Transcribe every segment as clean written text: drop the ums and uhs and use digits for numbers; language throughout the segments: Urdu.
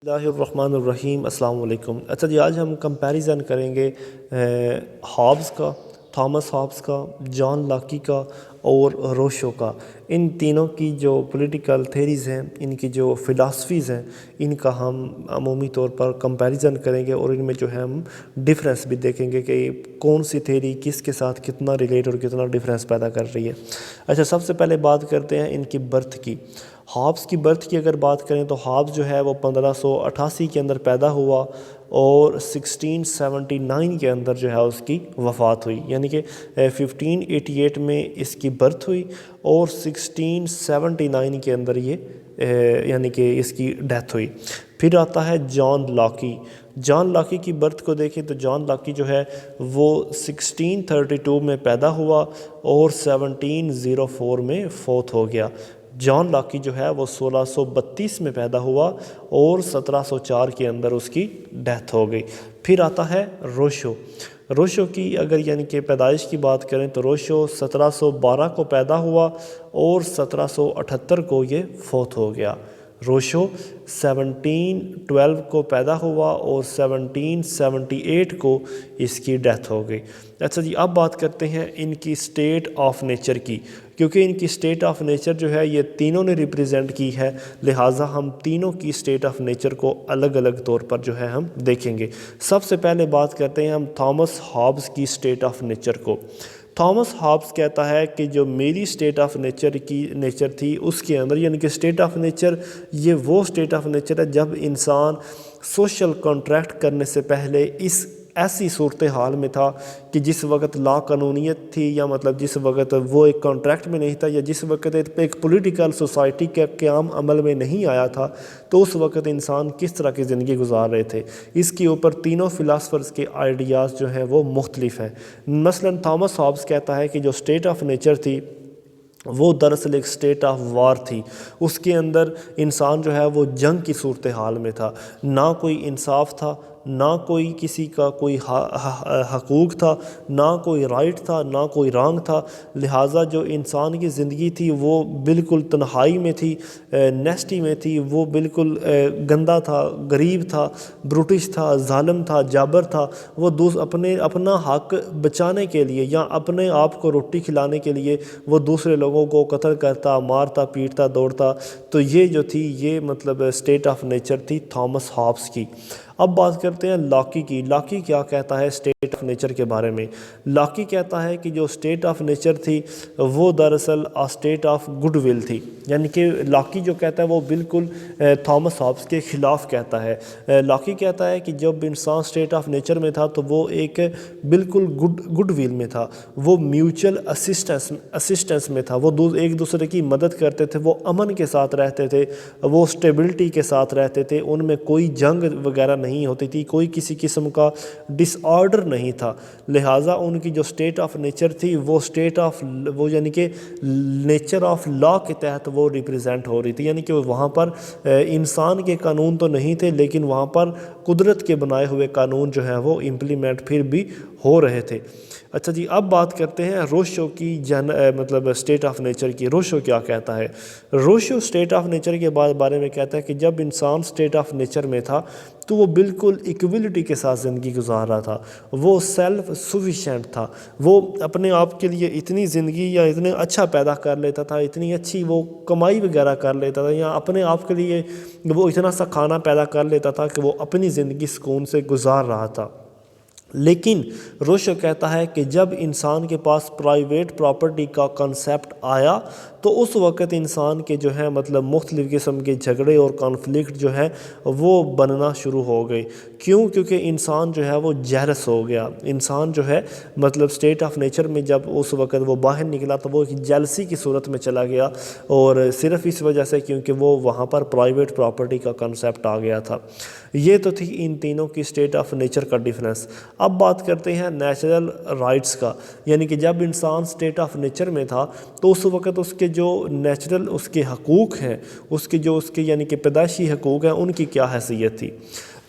اللہ الرحمن الرحیم، السلام علیکم۔ اچھا جی، آج ہم کمپیریزن کریں گے ہابس کا، تھامس ہابس کا، جان لاکی کا اور روشو کا۔ ان تینوں کی جو پولیٹیکل تھیریز ہیں، ان کی جو فلاسفیز ہیں، ان کا ہم عمومی طور پر کمپیریزن کریں گے اور ان میں جو ہے ہم ڈفرینس بھی دیکھیں گے کہ کون سی تھیری کس کے ساتھ کتنا ریلیٹ اور کتنا ڈفرینس پیدا کر رہی ہے۔ اچھا، سب سے پہلے بات کرتے ہیں ان کی برتھ کی۔ ہابس کی برتھ کی اگر بات کریں تو ہابس جو ہے وہ 1588 کے اندر پیدا ہوا اور 1679 کے اندر جو ہے اس کی وفات ہوئی، یعنی کہ 1588 میں اس کی برتھ ہوئی اور 1679 کے اندر یہ یعنی کہ اس کی ڈیتھ ہوئی۔ پھر آتا ہے جان لاکی۔ جان لاکی کی برتھ کو دیکھیں تو جان لاکی جو ہے وہ 1632 میں پیدا ہوا اور 1704 میں فوت ہو گیا۔ جان لاکی جو ہے وہ 1632 میں پیدا ہوا اور 1704 کے اندر اس کی ڈیتھ ہو گئی۔ پھر آتا ہے روشو۔ روشو کی اگر یعنی کہ پیدائش کی بات کریں تو روشو 1712 کو پیدا ہوا اور 1778 کو یہ فوت ہو گیا۔ روشو 1712 کو پیدا ہوا اور 1778 کو اس کی ڈیتھ ہو گئی۔ اچھا جی، اب بات کرتے ہیں ان کی اسٹیٹ آف نیچر کی، کیونکہ ان کی اسٹیٹ آف نیچر جو ہے یہ تینوں نے ریپریزنٹ کی ہے، لہٰذا ہم تینوں کی اسٹیٹ آف نیچر کو الگ الگ طور پر جو ہے ہم دیکھیں گے۔ سب سے پہلے بات کرتے ہیں ہم تھامس ہابس کی اسٹیٹ آف نیچر کو۔ تھامس ہابس کہتا ہے کہ جو میری اسٹیٹ آف نیچر تھی اس کے اندر، یعنی کہ اسٹیٹ آف نیچر یہ وہ اسٹیٹ آف نیچر ہے جب انسان سوشل کانٹریکٹ کرنے سے پہلے اس ایسی صورتحال میں تھا کہ جس وقت لا قانونیت تھی، یا مطلب جس وقت وہ ایک کانٹریکٹ میں نہیں تھا، یا جس وقت ایک پولیٹیکل سوسائٹی کا قیام عمل میں نہیں آیا تھا، تو اس وقت انسان کس طرح کی زندگی گزار رہے تھے۔ اس کے اوپر تینوں فلاسفرز کے آئیڈیاز جو ہیں وہ مختلف ہیں۔ مثلاً تھامس ہابس کہتا ہے کہ جو اسٹیٹ آف نیچر تھی وہ دراصل ایک اسٹیٹ آف وار تھی۔ اس کے اندر انسان جو ہے وہ جنگ کی صورتحال میں تھا، نہ کوئی انصاف تھا، نہ کوئی کسی کا کوئی حقوق تھا، نہ کوئی رائٹ تھا، نہ کوئی رانگ تھا۔ لہٰذا جو انسان کی زندگی تھی وہ بالکل تنہائی میں تھی، نیسٹی میں تھی، وہ بالکل گندا تھا، غریب تھا، بروٹش تھا، ظالم تھا، جابر تھا۔ وہ اپنا حق بچانے کے لیے یا اپنے آپ کو روٹی کھلانے کے لیے وہ دوسرے لوگوں کو قتل کرتا، مارتا، پیٹتا، دوڑتا۔ تو یہ جو تھی یہ مطلب اسٹیٹ آف نیچر تھی تھامس ہابس کی۔ اب بات کرتے ہیں لاکی کی۔ لاکی کیا کہتا ہے اسٹیٹ آف نیچر کے بارے میں؟ لاکی کہتا ہے کہ جو اسٹیٹ آف نیچر تھی وہ دراصل اسٹیٹ آف گڈ ول تھی، یعنی کہ لاکی جو کہتا ہے وہ بالکل تھامس ہابس کے خلاف کہتا ہے۔ لاکی کہتا ہے کہ جب انسان اسٹیٹ آف نیچر میں تھا تو وہ ایک بالکل گڈ ول میں تھا، وہ میوچل اسسٹنس میں تھا، وہ ایک دوسرے کی مدد کرتے تھے، وہ امن کے ساتھ رہتے تھے، وہ اسٹیبلٹی کے ساتھ رہتے تھے، ان میں کوئی جنگ وغیرہ نہیں ہوتی تھی، کوئی کسی قسم کا ڈس آرڈر نہیں تھا۔ لہٰذا ان کی جو اسٹیٹ آف نیچر تھی وہ یعنی کہ نیچر آف لا کے تحت وہ ریپریزنٹ ہو رہی تھی، یعنی کہ وہاں پر انسان کے قانون تو نہیں تھے لیکن وہاں پر قدرت کے بنائے ہوئے قانون جو ہیں وہ امپلیمنٹ پھر بھی ہو رہے تھے۔ اچھا جی، اب بات کرتے ہیں روشو کی مطلب اسٹیٹ آف نیچر کی۔ روشو کیا کہتا ہے؟ روشو اسٹیٹ آف نیچر کے بارے میں کہتا ہے کہ جب انسان اسٹیٹ آف نیچر میں تھا تو وہ بالکل ایکویلٹی کے ساتھ زندگی گزار رہا تھا، وہ سیلف سفیشینٹ تھا، وہ اپنے آپ کے لیے اتنی زندگی یا اتنے اچھا پیدا کر لیتا تھا، اتنی اچھی وہ کمائی وغیرہ کر لیتا تھا، یا اپنے آپ کے لیے وہ اتنا سا کھانا پیدا کر لیتا تھا کہ وہ اپنی زندگی سکون سے گزار رہا تھا۔ لیکن روشو کہتا ہے کہ جب انسان کے پاس پرائیویٹ پراپرٹی کا کنسیپٹ آیا تو اس وقت انسان کے جو ہے مطلب مختلف قسم کے جھگڑے اور کانفلکٹ جو ہے وہ بننا شروع ہو گئے۔ کیونکہ انسان جو ہے وہ جیلس ہو گیا۔ انسان جو ہے مطلب اسٹیٹ آف نیچر میں جب اس وقت وہ باہر نکلا تو وہ جیلسی کی صورت میں چلا گیا، اور صرف اس وجہ سے کیونکہ وہ وہاں پر پرائیویٹ پراپرٹی کا کنسیپٹ آ گیا تھا۔ یہ تو تھی ان تینوں کی اسٹیٹ آف نیچر کا ڈیفرنس۔ اب بات کرتے ہیں نیچرل رائٹس کا، یعنی کہ جب انسان اسٹیٹ آف نیچر میں تھا تو اس وقت اس کے جو نیچرل اس کے حقوق ہیں، اس کے یعنی کہ پیدائشی حقوق ہیں، ان کی کیا حیثیت تھی؟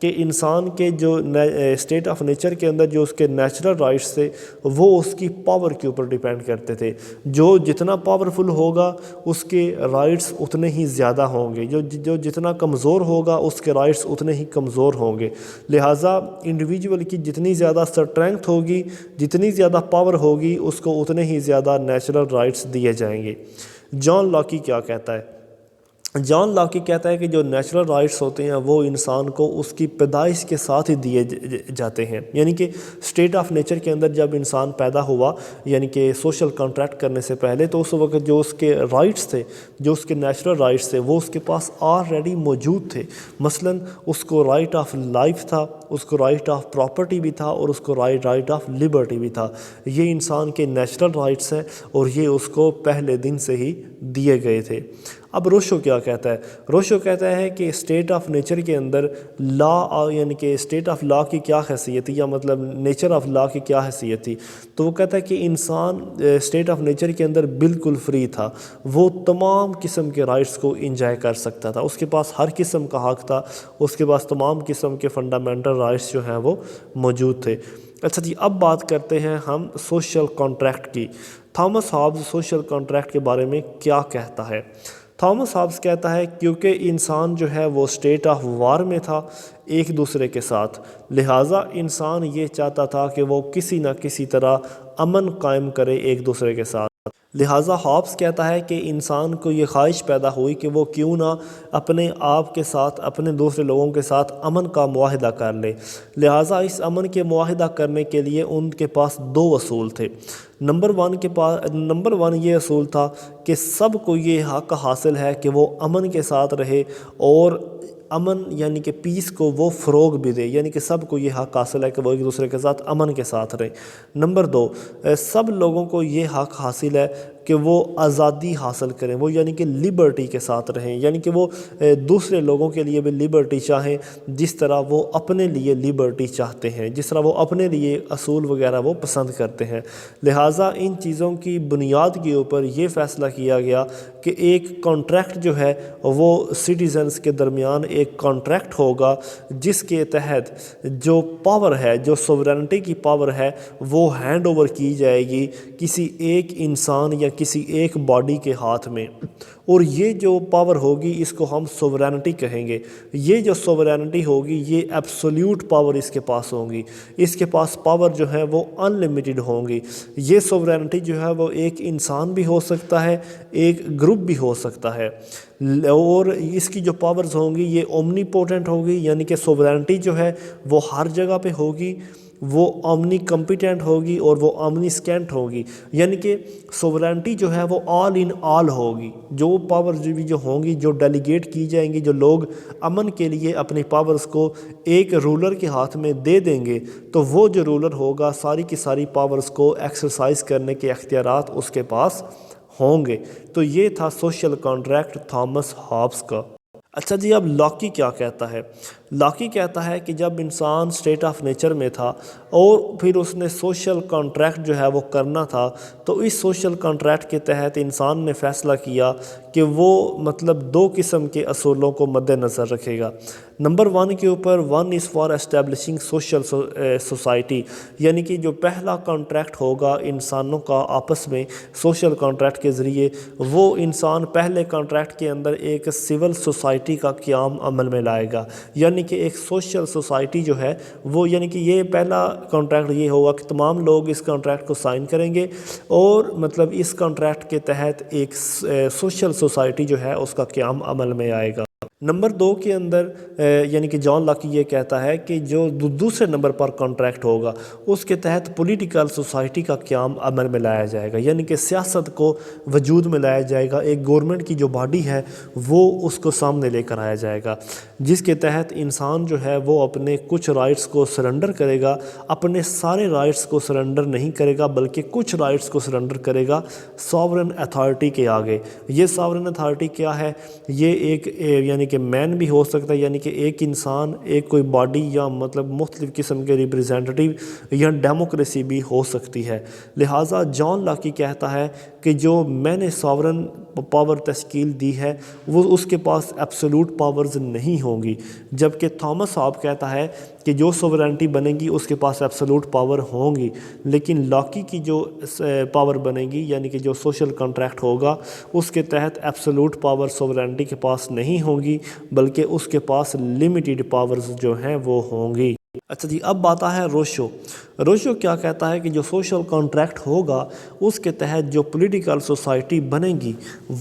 کہ انسان کے جو اسٹیٹ آف نیچر کے اندر جو اس کے نیچرل رائٹس تھے وہ اس کی پاور کے اوپر ڈیپینڈ کرتے تھے. جو جتنا پاورفل ہوگا اس کے رائٹس اتنے ہی زیادہ ہوں گے، جو جتنا کمزور ہوگا اس کے رائٹس اتنے ہی کمزور ہوں گے. لہٰذا انڈیویجول کی جتنی زیادہ اسٹرینتھ ہوگی، جتنی زیادہ پاور ہوگی، اس کو اتنے ہی زیادہ نیچرل رائٹس دیے جائیں گے. جان لاکی کیا کہتا ہے؟ جان لاکی کہتا ہے کہ جو نیچرل رائٹس ہوتے ہیں وہ انسان کو اس کی پیدائش کے ساتھ ہی دیے جاتے ہیں. یعنی کہ اسٹیٹ آف نیچر کے اندر جب انسان پیدا ہوا، یعنی کہ سوشل کانٹریکٹ کرنے سے پہلے، تو اس وقت جو اس کے رائٹس تھے، جو اس کے نیچرل رائٹس تھے، وہ اس کے پاس آلریڈی موجود تھے. مثلا اس کو رائٹ آف لائف تھا، اس کو رائٹ آف پراپرٹی بھی تھا، اور اس کو رائٹ آف لبرٹی بھی تھا. یہ انسان کے نیچرل رائٹس ہیں اور یہ اس کو پہلے دن سے ہی دیے گئے تھے. اب روشو کیا کہتا ہے؟ روشو کہتا ہے کہ اسٹیٹ آف نیچر کے اندر لا، یعنی کہ اسٹیٹ آف لا کی کیا حیثیت تھی، یا مطلب نیچر آف لا کی کیا حیثیت تھی. تو وہ کہتا ہے کہ انسان اسٹیٹ آف نیچر کے اندر بالکل فری تھا، وہ تمام قسم کے رائٹس کو انجوائے کر سکتا تھا، اس کے پاس ہر قسم کا حق تھا، اس کے پاس تمام قسم کے فنڈامنٹل رائٹس جو ہیں وہ موجود تھے. اچھا جی، اب بات کرتے ہیں ہم سوشل کانٹریکٹ کی. تھامس ہابز سوشل کانٹریکٹ کے بارے میں کیا کہتا ہے؟ تھامس ہابز کہتا ہے کیونکہ انسان جو ہے وہ اسٹیٹ آف وار میں تھا ایک دوسرے کے ساتھ، لہٰذا انسان یہ چاہتا تھا کہ وہ کسی نہ کسی طرح امن قائم کرے ایک دوسرے کے ساتھ. لہٰذا ہابز کہتا ہے کہ انسان کو یہ خواہش پیدا ہوئی کہ وہ کیوں نہ اپنے آپ کے ساتھ، اپنے دوسرے لوگوں کے ساتھ امن کا معاہدہ کر لے. لہٰذا اس امن کے معاہدہ کرنے کے لیے ان کے پاس دو اصول تھے. نمبر ون یہ اصول تھا کہ سب کو یہ حق حاصل ہے کہ وہ امن کے ساتھ رہے، اور امن یعنی کہ پیس کو وہ فروغ بھی دے، یعنی کہ سب کو یہ حق حاصل ہے کہ وہ ایک دوسرے کے ساتھ امن کے ساتھ رہیں. نمبر دو، سب لوگوں کو یہ حق حاصل ہے کہ وہ آزادی حاصل کریں، وہ یعنی کہ لبرٹی کے ساتھ رہیں، یعنی کہ وہ دوسرے لوگوں کے لیے بھی لبرٹی چاہیں جس طرح وہ اپنے لیے لبرٹی چاہتے ہیں، جس طرح وہ اپنے لیے اصول وغیرہ وہ پسند کرتے ہیں. لہٰذا ان چیزوں کی بنیاد کے اوپر یہ فیصلہ کیا گیا کہ ایک کانٹریکٹ جو ہے وہ سٹیزنز کے درمیان ایک کانٹریکٹ ہوگا، جس کے تحت جو پاور ہے، جو سوورنٹی کی پاور ہے، وہ ہینڈ اوور کی جائے گی کسی ایک انسان یا کسی ایک باڈی کے ہاتھ میں. اور یہ جو پاور ہوگی اس کو ہم سوورنٹی کہیں گے. یہ جو سوورنٹی ہوگی یہ ایبسولیوٹ پاور اس کے پاس ہوگی، اس کے پاس پاور جو ہے وہ ان لمیٹڈ ہوں گی. یہ سوورنٹی جو ہے وہ ایک انسان بھی ہو سکتا ہے، ایک گروپ بھی ہو سکتا ہے، اور اس کی جو پاورز ہوں گی یہ اومنی پوٹنٹ ہوگی، یعنی کہ سوورنٹی جو ہے وہ ہر جگہ پہ ہوگی، وہ اومنی کمپیٹنٹ ہوگی اور وہ اومنی سکینٹ ہوگی. یعنی کہ سوورنٹی جو ہے وہ آل ان آل ہوگی. جو پاور جو ہوں گی، جو ڈیلیگیٹ کی جائیں گی، جو لوگ امن کے لیے اپنی پاورز کو ایک رولر کے ہاتھ میں دے دیں گے، تو وہ جو رولر ہوگا ساری کی ساری پاورز کو ایکسرسائز کرنے کے اختیارات اس کے پاس ہوں گے. تو یہ تھا سوشل کانٹریکٹ تھامس ہابز کا. اچھا جی، اب لاکی کیا کہتا ہے؟ لاکی کہتا ہے کہ جب انسان اسٹیٹ آف نیچر میں تھا اور پھر اس نے سوشل کانٹریکٹ جو ہے وہ کرنا تھا، تو اس سوشل کانٹریکٹ کے تحت انسان نے فیصلہ کیا کہ وہ مطلب دو قسم کے اصولوں کو مد نظر رکھے گا. نمبر ون کے اوپر، one is for establishing social society, یعنی کہ جو پہلا کانٹریکٹ ہوگا انسانوں کا آپس میں سوشل کانٹریکٹ کے ذریعے، وہ انسان پہلے کانٹریکٹ کے اندر ایک سول سوسائٹی کا قیام عمل میں لائے گا. یعنی کہ ایک سوشل سوسائٹی جو ہے وہ، یعنی کہ یہ پہلا کانٹریکٹ یہ ہوگا کہ تمام لوگ اس کانٹریکٹ کو سائن کریں گے، اور مطلب اس کانٹریکٹ کے تحت ایک سوشل سوسائٹی جو ہے اس کا قیام عمل میں آئے گا. نمبر دو کے اندر یعنی کہ جان لاکی یہ کہتا ہے کہ جو دوسرے نمبر پر کانٹریکٹ ہوگا اس کے تحت پولیٹیکل سوسائٹی کا قیام عمل میں لایا جائے گا، یعنی کہ سیاست کو وجود میں لایا جائے گا. ایک گورنمنٹ کی جو باڈی ہے وہ اس کو سامنے لے کر آیا جائے گا، جس کے تحت انسان جو ہے وہ اپنے کچھ رائٹس کو سرنڈر کرے گا، اپنے سارے رائٹس کو سرنڈر نہیں کرے گا بلکہ کچھ رائٹس کو سرنڈر کرے گا ساورن اتھارٹی کے آگے. یہ ساورن اتھارٹی کیا ہے؟ یہ ایک یعنی کہ مین بھی ہو سکتا ہے، یعنی کہ ایک انسان، ایک کوئی باڈی، یا مطلب مختلف قسم کے ریپرزینٹیو، یا ڈیموکریسی بھی ہو سکتی ہے۔ لہٰذا جان لاکی کہتا ہے کہ جو میں نے ساورن پاور تشکیل دی ہے وہ اس کے پاس ایبسولوٹ پاورز نہیں ہوں گی، جبکہ تھامس ہاب کہتا ہے کہ جو سوورینٹی بنے گی اس کے پاس ایبسولوٹ پاور ہوں گی، لیکن لاکی کی جو پاور بنے گی، یعنی کہ جو سوشل کنٹریکٹ ہوگا، اس کے تحت ایبسولوٹ پاور سوورینٹی کے پاس نہیں ہوں گی، بلکہ اس کے پاس لمیٹڈ پاورز جو ہیں وہ ہوں گی۔ اچھا جی، اب آتا ہے روشو۔ روشو کیا کہتا ہے کہ جو سوشل کانٹریکٹ ہوگا اس کے تحت جو پولیٹیکل سوسائٹی بنے گی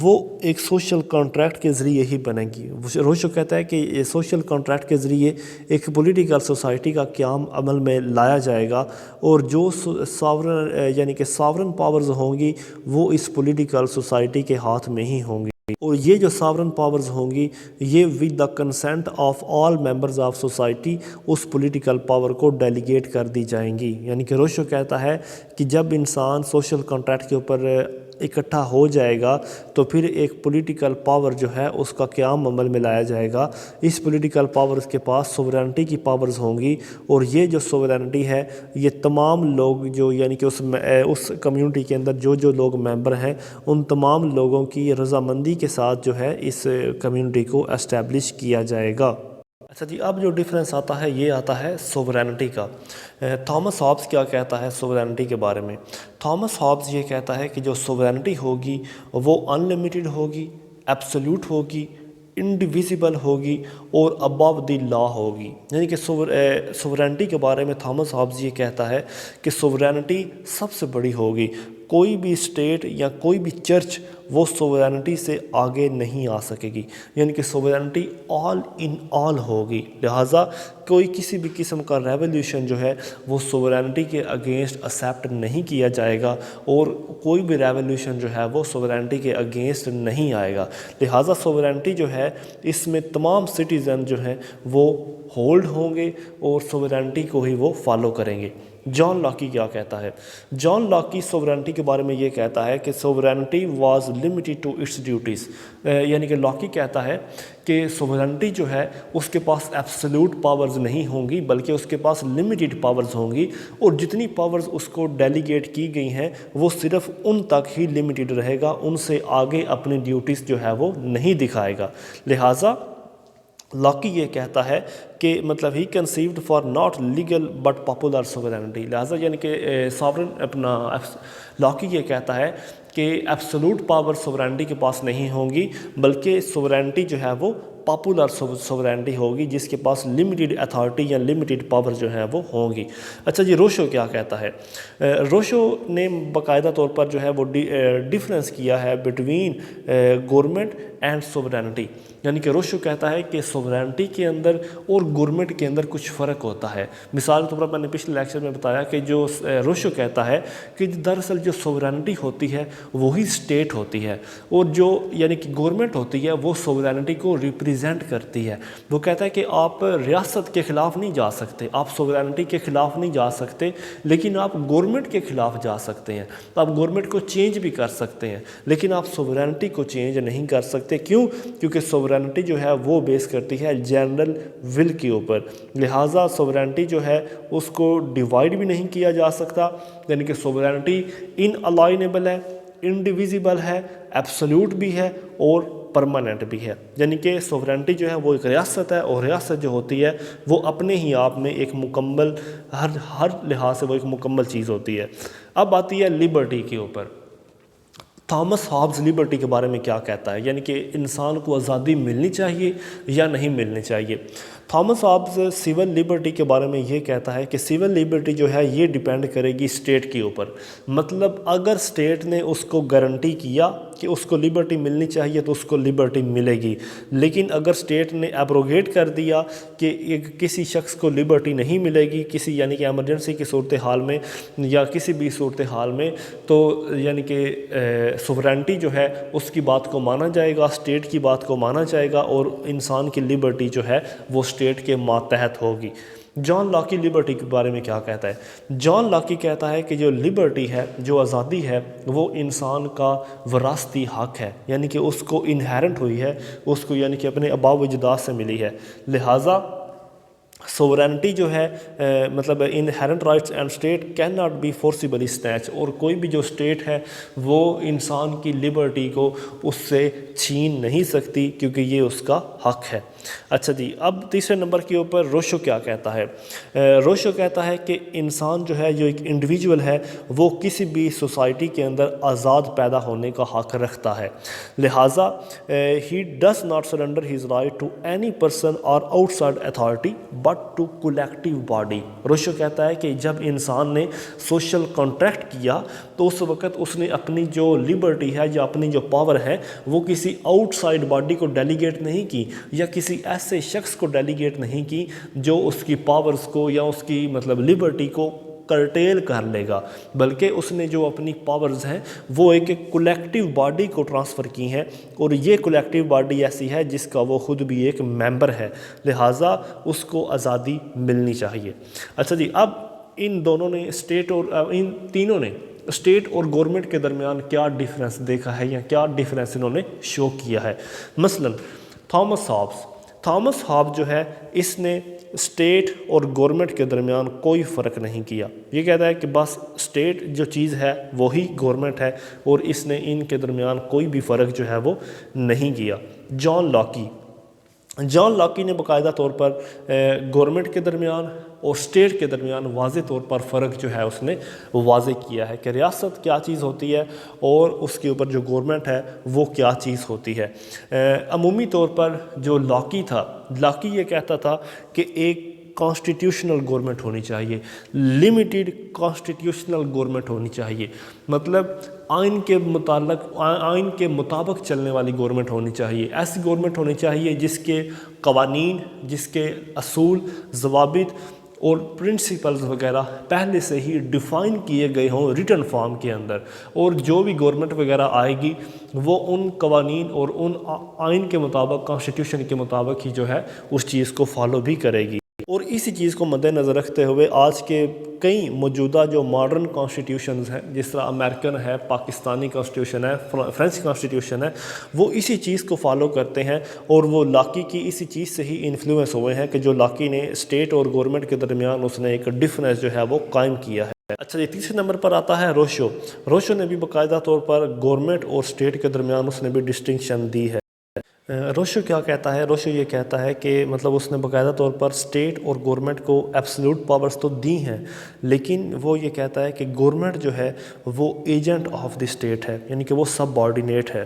وہ ایک سوشل کانٹریکٹ کے ذریعے ہی بنے گی۔ روشو کہتا ہے کہ یہ سوشل کانٹریکٹ کے ذریعے ایک پولیٹیکل سوسائٹی کا قیام عمل میں لایا جائے گا، اور جو ساورن یعنی کہ ساورن پاورز ہوں گی وہ اس پولیٹیکل سوسائٹی کے ہاتھ میں ہی ہوں گی، اور یہ جو ساورن پاورز ہوں گی یہ with the consent of all members of society اس پولیٹیکل پاور کو ڈیلیگیٹ کر دی جائیں گی۔ یعنی کہ روشو کہتا ہے کہ جب انسان سوشل کانٹریکٹ کے اوپر اکٹھا ہو جائے گا تو پھر ایک پولیٹیکل پاور جو ہے اس کا قیام عمل میں لایا جائے گا۔ اس پولیٹیکل پاورز کے پاس سوورینٹی کی پاورز ہوں گی، اور یہ جو سوورینٹی ہے یہ تمام لوگ جو یعنی کہ اس کمیونٹی کے اندر جو لوگ ممبر ہیں ان تمام لوگوں کی رضامندی کے ساتھ جو ہے اس کمیونٹی کو اسٹیبلش کیا جائے گا۔ اچھا جی، اب جو ڈیفرنس آتا ہے یہ آتا ہے سوورینٹی کا۔ تھامس ہابس کیا کہتا ہے سوورینٹی کے بارے میں؟ تھامس ہابس یہ کہتا ہے کہ جو سوورینٹی ہوگی وہ ان لمیٹڈ ہوگی، ایبسولوٹ ہوگی، انڈیویزیبل ہوگی، اور ابو دی لا ہوگی۔ یعنی کہ سوورینٹی کے بارے میں تھامس ہابس یہ کہتا ہے کہ سوورینٹی سب سے بڑی ہوگی، کوئی بھی اسٹیٹ یا کوئی بھی چرچ وہ سوورینٹی سے آگے نہیں آ سکے گی، یعنی کہ سوورینٹی آل ان آل ہوگی۔ لہٰذا کوئی کسی بھی قسم کا ریولیوشن جو ہے وہ سوورینٹی کے اگینسٹ ایکسیپٹ نہیں کیا جائے گا، اور کوئی بھی ریولیوشن جو ہے وہ سوورینٹی کے اگینسٹ نہیں آئے گا۔ لہٰذا سوورینٹی جو ہے اس میں تمام سٹیزن جو ہیں وہ ہولڈ ہوں گے اور سوورینٹی کو ہی وہ فالو کریں گے۔ جان لاکی کیا کہتا ہے؟ جان لاکی سوورینٹی کے بارے میں یہ کہتا ہے کہ sovereignty was limited to its duties, یعنی کہ لاکی کہتا ہے کہ سوورینٹی جو ہے اس کے پاس ایبسولوٹ پاورز نہیں ہوں گی بلکہ اس کے پاس لمیٹڈ پاورز ہوں گی، اور جتنی پاورز اس کو ڈیلیگیٹ کی گئی ہیں وہ صرف ان تک ہی لمیٹڈ رہے گا، ان سے آگے اپنی ڈیوٹیز جو ہے وہ نہیں دکھائے گا۔ لہٰذا لاکی یہ کہتا ہے کہ مطلب he conceived for not legal but popular sovereignty, لہٰذا یعنی کہ لاکی یہ کہتا ہے کہ ایبسولوٹ پاور سوورینٹی کے پاس نہیں ہوں گی بلکہ سوورینٹی جو ہے وہ پاپولر سوورینٹی ہوگی جس کے پاس لمیٹڈ اتھارٹی یا لمیٹڈ پاور جو ہیں وہ ہوں گی۔ اچھا جی، روشو کیا کہتا ہے؟ روشو نے باقاعدہ طور پر جو ہے وہ ڈیفرنس کیا ہے بٹوین گورنمنٹ اینڈ سوورینٹی، یعنی کہ روشو کہتا ہے کہ سوورینٹی کے اندر اور گورنمنٹ کے اندر کچھ فرق ہوتا ہے۔ مثال کے طور پر میں نے پچھلے لیکچر میں بتایا کہ جو روشو کہتا ہے کہ دراصل جو سوورینٹی ہوتی ہے وہی اسٹیٹ ہوتی ہے، اور جو یعنی کہ گورنمنٹ ہوتی ہے وہ سوورینٹی کو ریپریزنٹ کرتی ہے۔ وہ کہتا ہے کہ آپ ریاست کے خلاف نہیں جا سکتے، آپ سوورینٹی کے خلاف نہیں جا سکتے، لیکن آپ گورنمنٹ کے خلاف جا سکتے ہیں، تو آپ گورنمنٹ کو چینج بھی کر سکتے ہیں، لیکن آپ سوورینٹی کو چینج نہیں کر سکتے۔ کیوں؟ کیونکہ سوورینٹی جو ہے وہ بیس کرتی ہے جنرل ول کے اوپر، لہٰذا سوورینٹی جو ہے اس کو ڈیوائڈ بھی نہیں کیا جا سکتا، یعنی کہ سوورینٹی ان الائنیبل ہے، انڈیویزیبل ہے، ایبسولوٹ بھی ہے اور پرماننٹ بھی ہے۔ یعنی کہ سوورینٹی جو ہے وہ ایک ریاست ہے، اور ریاست جو ہوتی ہے وہ اپنے ہی آپ میں ایک مکمل ہر لحاظ سے وہ ایک مکمل چیز ہوتی ہے۔ اب آتی ہے لبرٹی کے اوپر۔ تھامس ہابس لبرٹی کے بارے میں کیا کہتا ہے، یعنی کہ انسان کو آزادی ملنی چاہیے یا نہیں ملنی چاہیے؟ تھامس ہابس سول لبرٹی کے بارے میں یہ کہتا ہے کہ سول لبرٹی جو ہے یہ ڈیپینڈ کرے گی اسٹیٹ کے اوپر، مطلب اگر اسٹیٹ نے اس کو گارنٹی کیا کہ اس کو لبرٹی ملنی چاہیے تو اس کو لبرٹی ملے گی، لیکن اگر اسٹیٹ نے ایبروگیٹ کر دیا کہ کسی شخص کو لبرٹی نہیں ملے گی کسی یعنی کہ ایمرجنسی کی صورتحال میں یا کسی بھی صورتحال میں، تو یعنی کہ سوورینٹی جو ہے اس کی بات کو مانا جائے گا، اسٹیٹ کی بات کو مانا جائے گا، اور انسان کی لبرٹی جو ہے وہ اسٹیٹ کے ماتحت ہوگی۔ جان لاکی لبرٹی کے بارے میں کیا کہتا ہے؟ جان لاکی کہتا ہے کہ جو لبرٹی ہے، جو آزادی ہے، وہ انسان کا وراثتی حق ہے، یعنی کہ اس کو انہیرنٹ ہوئی ہے، اس کو یعنی کہ اپنے آباء و اجداد سے ملی ہے، لہٰذا سورینٹی جو ہے مطلب inherent rights and state can not be forcibly snatch, اور کوئی بھی جو اسٹیٹ ہے وہ انسان کی لبرٹی کو اس سے چھین نہیں سکتی کیونکہ یہ اس کا حق ہے۔ اچھا جی، اب تیسرے نمبر کے اوپر روشو کیا کہتا ہے؟ روشو کہتا ہے کہ انسان جو ہے، جو ایک انڈیویجول ہے، وہ کسی بھی سوسائٹی کے اندر آزاد پیدا ہونے کا حق رکھتا ہے، لہٰذا he does not surrender his right to any person اور outside authority but to collective body. Rousseau کہتا ہے کہ جب انسان نے سوشل کانٹریکٹ کیا تو اس وقت اس نے اپنی جو لبرٹی ہے یا اپنی جو پاور ہے وہ کسی آؤٹ سائڈ باڈی کو ڈیلیگیٹ نہیں کی، یا کسی ایسے شخص کو ڈیلیگیٹ نہیں کی جو اس کی پاورز کو یا اس کی مطلب لبرٹی کو کرٹیل کر لے گا، بلکہ اس نے جو اپنی پاورز ہیں وہ ایک کولیکٹیو باڈی کو ٹرانسفر کی ہیں، اور یہ کولیکٹیو باڈی ایسی ہے جس کا وہ خود بھی ایک ممبر ہے، لہٰذا اس کو آزادی ملنی چاہیے۔ اچھا جی، اب ان دونوں نے ان تینوں نے اسٹیٹ اور گورنمنٹ کے درمیان کیا ڈیفرنس دیکھا ہے یا کیا ڈیفرنس انہوں نے شو کیا ہے؟ مثلا تھامس ہابس جو ہے، اس نے اسٹیٹ اور گورنمنٹ کے درمیان کوئی فرق نہیں کیا، یہ کہتا ہے کہ بس اسٹیٹ جو چیز ہے وہی گورنمنٹ ہے، اور اس نے ان کے درمیان کوئی بھی فرق جو ہے وہ نہیں کیا۔ جان لاکی نے باقاعدہ طور پر گورنمنٹ کے درمیان اور اسٹیٹ کے درمیان واضح طور پر فرق جو ہے اس نے واضح کیا ہے کہ ریاست کیا چیز ہوتی ہے اور اس کے اوپر جو گورنمنٹ ہے وہ کیا چیز ہوتی ہے۔ عمومی طور پر جو لاکی یہ کہتا تھا کہ ایک کانسٹیٹیوشنل گورنمنٹ ہونی چاہیے، لمیٹڈ کانسٹیٹیوشنل گورنمنٹ ہونی چاہیے، مطلب آئین کے مطابق چلنے والی گورنمنٹ ہونی چاہیے، ایسی گورنمنٹ ہونی چاہیے جس کے قوانین، جس کے اصول، ضوابط اور پرنسپلز وغیرہ پہلے سے ہی ڈیفائن کیے گئے ہوں ریٹن فارم کے اندر، اور جو بھی گورنمنٹ وغیرہ آئے گی وہ ان قوانین اور ان آئین کے مطابق، کانسٹیٹیوشن کے مطابق ہی جو ہے اس چیز کو فالو بھی کرے گی۔ اور اسی چیز کو مد نظر رکھتے ہوئے آج کے کئی موجودہ جو ماڈرن کانسٹیٹیوشنز ہیں، جس طرح امریکن ہے، پاکستانی کانسٹیٹیوشن ہے، فرنچ کانسٹیٹیوشن ہے، وہ اسی چیز کو فالو کرتے ہیں، اور وہ لاکی کی اسی چیز سے ہی انفلوئنس ہوئے ہیں کہ جو لاکی نے اسٹیٹ اور گورنمنٹ کے درمیان اس نے ایک ڈفرینس جو ہے وہ قائم کیا ہے۔ اچھا، یہ تیسرے نمبر پر آتا ہے روشو نے بھی باقاعدہ طور پر گورنمنٹ اور اسٹیٹ کے درمیان اس نے بھی ڈسٹنکشن دی ہے۔ روشو کیا کہتا ہے؟ روشو یہ کہتا ہے کہ مطلب اس نے باقاعدہ طور پر اسٹیٹ اور گورنمنٹ کو ایبسلیوٹ پاورز تو دی ہیں، لیکن وہ یہ کہتا ہے کہ گورنمنٹ جو ہے وہ ایجنٹ آف دی اسٹیٹ ہے، یعنی کہ وہ سب آرڈینیٹ ہے۔